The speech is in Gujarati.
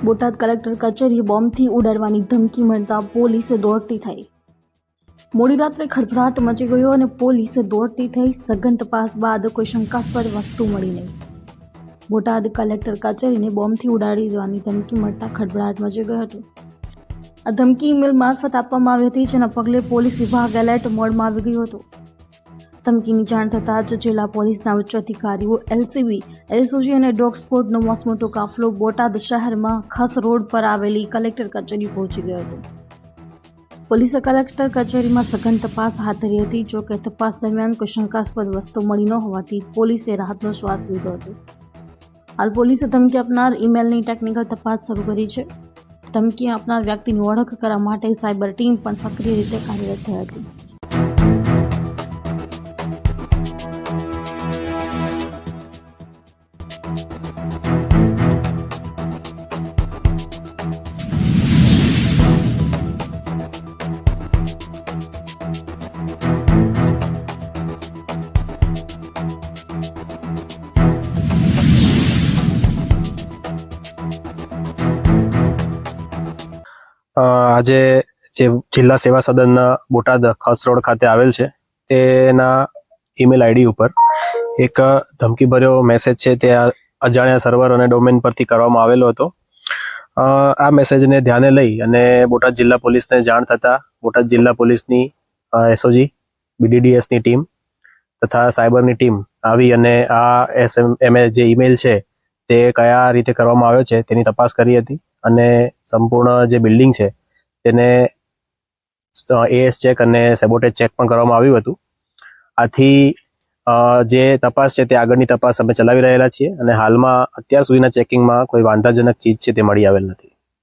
બોટાદ કલેક્ટર કચેરી બોમ્બથી ઉડાડવાની ધમકી મળતા પોલીસે દોડતી થઈ। મોડી રાત્રે ખળભળાટ મચી ગયો અને પોલીસે દોડતી થઈ। સઘન તપાસ બાદ કોઈ શંકાસ્પદ વસ્તુ મળી નહીં। બોટાદ કલેક્ટર કચેરીને બોમ્બથી ઉડાડી દેવાની ધમકી મળતા ખળભળાટ મચી ગયો હતો। આ ધમકી ઈમેલ મારફત આપવામાં આવી હતી, જેના પગલે પોલીસ વિભાગ એલર્ટ મોડમાં આવી ગયો હતો। ધમકીની જાણ થતાં જ જિલ્લા પોલીસના ઉચ્ચ અધિકારીઓ, એલસીબી, એસઓજી અને ડોગ સ્ક્વોડનો મસમોટો કાફલો બોટાદ શહેરમાં ખાસ રોડ પર આવેલી કલેક્ટર કચેરી પહોંચી ગયો હતો। પોલીસે કલેક્ટર કચેરીમાં સઘન તપાસ હાથ ધરી હતી। જો કે તપાસ દરમિયાન કોઈ શંકાસ્પદ વસ્તુ મળી ન હોવાથી પોલીસે રાહતનો શ્વાસ લીધો હતો। હાલ પોલીસે ધમકી આપનાર ઈમેલની ટેકનિકલ તપાસ શરૂ કરી છે। ધમકી આપનાર વ્યક્તિની ઓળખ કરવા માટે સાયબર ટીમ પણ સક્રિય રીતે કાર્યરત થઈ હતી। આજે જે જિલ્લા સેવા સદન બોટાદ ખાસ રોડ ખાતે આવેલ છે તેના ઈમેલ આઈડી ઉપર એક ધમકીભર્યો મેસેજ છે તે અજાણ્યા સર્વર અને ડોમેન પરથી કરવામાં આવેલો હતો। આ મેસેજને ધ્યાને લઈ અને બોટાદ જિલ્લા પોલીસને જાણ થતાં બોટાદ જિલ્લા પોલીસની એસઓજી, બીડીડીએસની ટીમ તથા સાયબરની ટીમ આવી અને આ જે ઈમેલ છે તે કયા રીતે કરવામાં આવ્યો છે તેની તપાસ કરી હતી અને સંપૂર્ણ જે બિલ્ડિંગ છે તેને એએસ ચેક અને સેબોટેજ ચેક પણ કરવામાં આવ્યું હતું। આથી જે તપાસ છે તે આગળની તપાસ અમે ચલાવી રહેલા છીએ અને હાલમાં અત્યાર સુધીના ચેકિંગમાં કોઈ વાંધાજનક ચીજ છે તે મળી આવેલ નથી।